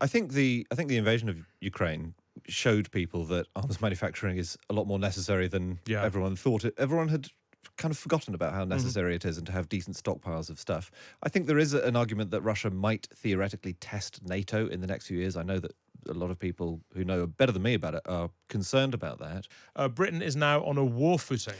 I think the invasion of Ukraine showed people that arms manufacturing is a lot more necessary than Yeah. everyone thought. Everyone had kind of forgotten about how necessary it is and to have decent stockpiles of stuff. I think there is an argument that Russia might theoretically test NATO in the next few years. I know that a lot of people who know better than me about it are concerned about that. Britain is now on a war footing.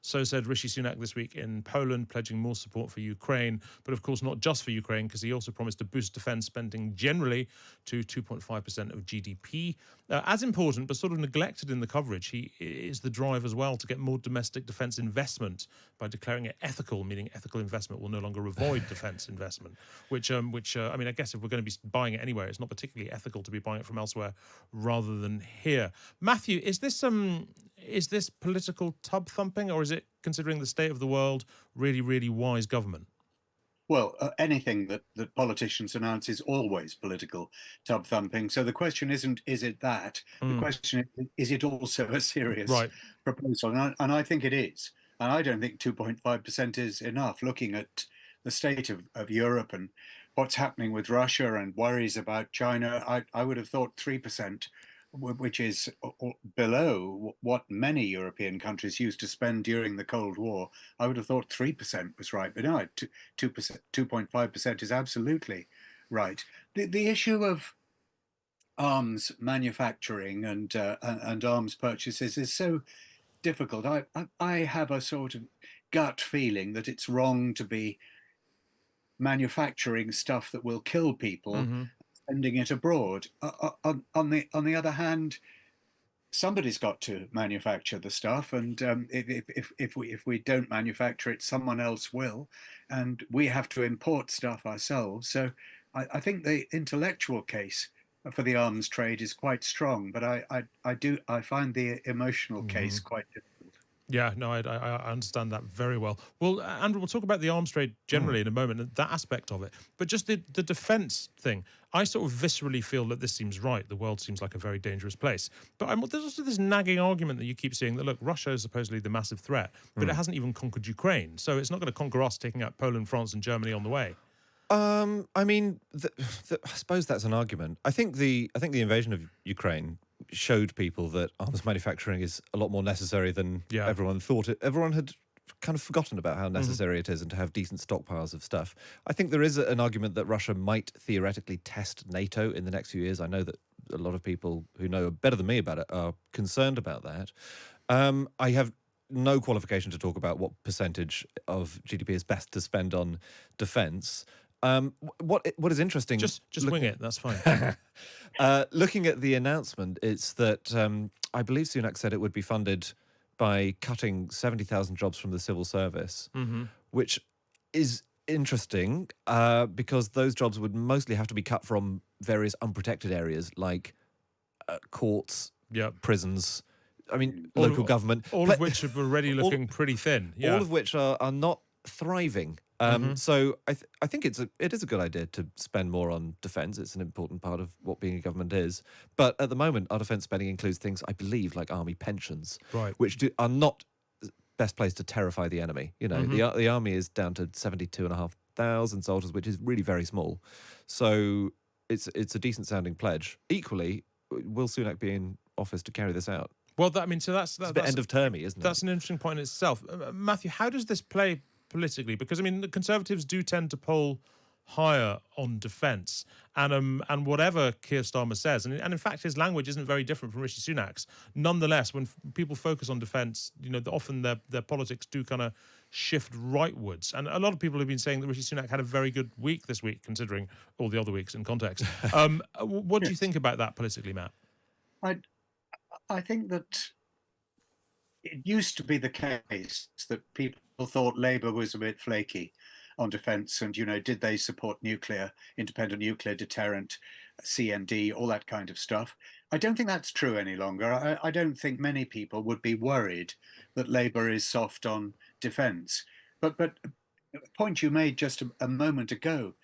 So said Rishi Sunak this week in Poland, pledging more support for Ukraine. But of course, not just for Ukraine, because he also promised to boost defence spending generally to 2.5% of GDP. As important, but sort of neglected in the coverage, he is the drive as well to get more domestic defence investment by declaring it ethical, meaning ethical investment will no longer avoid defence investment. Which I mean, I guess if we're going to be buying it anywhere, it's not particularly ethical to be buying it from elsewhere rather than here. Matthew, is this political tub thumping, or is it, considering the state of the world, really, really wise government? Well, anything that politicians announce is always political tub thumping. So the question isn't, is it that? The question is it also a serious Right. proposal? And I think it is. And I don't think 2.5% is enough, looking at the state of Europe and what's happening with Russia and worries about China. I would have thought 3%, which is below what many European countries used to spend during the Cold War. I would have thought 3% was right, but no, 2%, 2.5% is absolutely right. The issue of arms manufacturing and arms purchases is so difficult. I have a sort of gut feeling that it's wrong to be manufacturing stuff that will kill people, sending it abroad. On the other hand, somebody's got to manufacture the stuff, and if we don't manufacture it, someone else will, and we have to import stuff ourselves. So I think the intellectual case for the arms trade is quite strong, but I find the emotional case quite difficult. Yeah, no, I understand that very well. Well, Andrew, we'll talk about the arms trade generally in a moment, and that aspect of it. But just the defence thing, I sort of viscerally feel that this seems right. The world seems like a very dangerous place. But there's also this nagging argument that you keep seeing that, look, Russia is supposedly the massive threat, but it hasn't even conquered Ukraine. So it's not going to conquer us, taking out Poland, France and Germany on the way. I mean, I suppose that's an argument. I think the invasion of Ukraine showed people that arms manufacturing is a lot more necessary than everyone thought. Everyone had kind of forgotten about how necessary it is and to have decent stockpiles of stuff. I think there is an argument that Russia might theoretically test NATO in the next few years. I know that a lot of people who know better than me about it are concerned about that. I have no qualification to talk about what percentage of GDP is best to spend on defence. What is interesting? Just wing it. That's fine. Looking at the announcement, it's that I believe Sunak said it would be funded by cutting 70,000 jobs from the civil service, which is interesting because those jobs would mostly have to be cut from various unprotected areas courts, prisons. I mean, local government, all of which are already looking pretty thin. Yeah. All of which are not thriving. So I think it is a good idea to spend more on defence. It's an important part of what being a government is. But at the moment, our defence spending includes things, I believe, like army pensions, which are not best placed to terrify the enemy. You know, the army is down to 72,500 soldiers, which is really very small. So it's a decent sounding pledge. Equally, will Sunak be in office to carry this out? Well, that's a bit end of termy, isn't it? That's an interesting point in itself. Matthew, how does this play politically? Because I mean, the Conservatives do tend to poll higher on defence, and whatever Keir Starmer says, and in fact his language isn't very different from Rishi Sunak's. Nonetheless, when people focus on defence, you know, often their politics do kind of shift rightwards. And a lot of people have been saying that Rishi Sunak had a very good week this week, considering all the other weeks in context. What do you think about that politically, Matt? I think that it used to be the case that people thought Labour was a bit flaky on defence, and, you know, did they support independent nuclear deterrent, CND, all that kind of stuff. I don't think that's true any longer. I don't think many people would be worried that Labour is soft on defence. But the point you made just a moment ago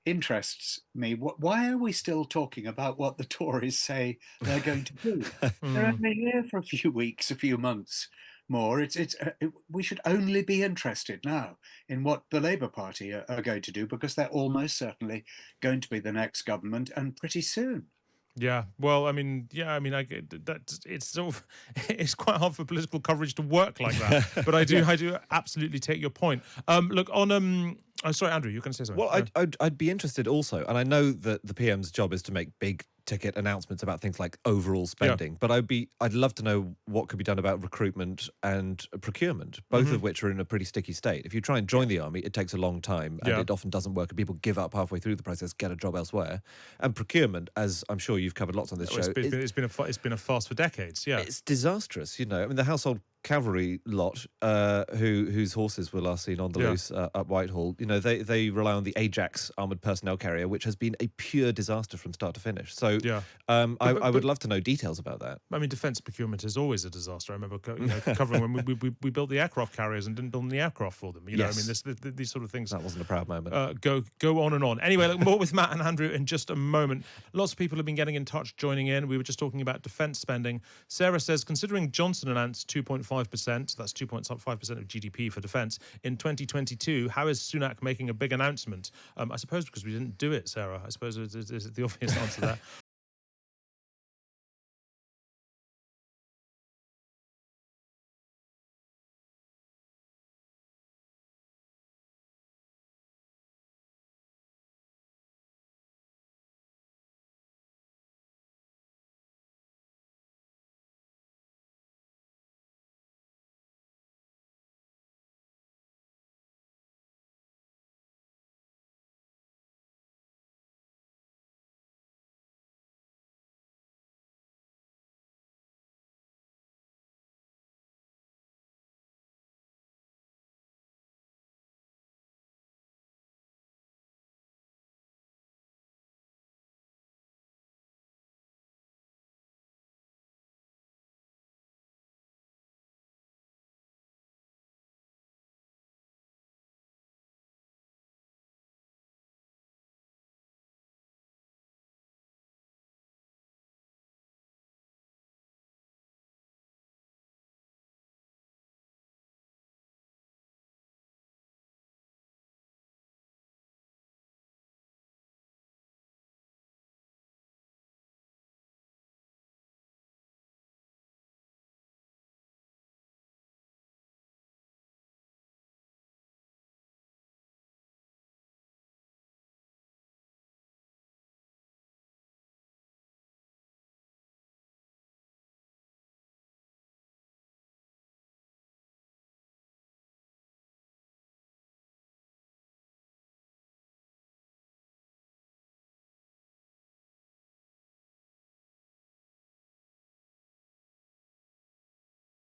interests me. Why are we still talking about what the Tories say they're going to do? They're only here for a few weeks, a few months. more. We should only be interested now in what the Labour Party are going to do, because they're almost certainly going to be the next government, and pretty soon. Yeah, well, I mean, I get that it's sort of it's quite hard for political coverage to work like that. But I do absolutely take your point. Look on oh, sorry, Andrew, you were going to say something. Well, I'd be interested also, and I know that the PM's job is to make big ticket announcements about things like overall spending, but I'd love to know what could be done about recruitment and procurement, both of which are in a pretty sticky state. If you try and join the army, it takes a long time, and it often doesn't work, and people give up halfway through the process, get a job elsewhere. And procurement, as I'm sure you've covered lots on this show, it's been a farce for decades. Yeah, it's disastrous. You know, I mean, the household cavalry lot, whose horses were last seen on the loose at Whitehall, you know, they rely on the Ajax armoured personnel carrier, which has been a pure disaster from start to finish. So I would love to know details about that. I mean, defence procurement is always a disaster. I remember covering when we built the aircraft carriers and didn't build any aircraft for them. You know, I mean, these sort of things. That wasn't a proud moment. Go on and on. Anyway, look, more with Matt and Andrew in just a moment. Lots of people have been getting in touch, joining in. We were just talking about defence spending. Sarah says, considering Johnson announced 2.5%, that's 2.5% of GDP for defence in 2022, how is Sunak making a big announcement? I suppose because we didn't do it, Sarah. I suppose is the obvious answer there.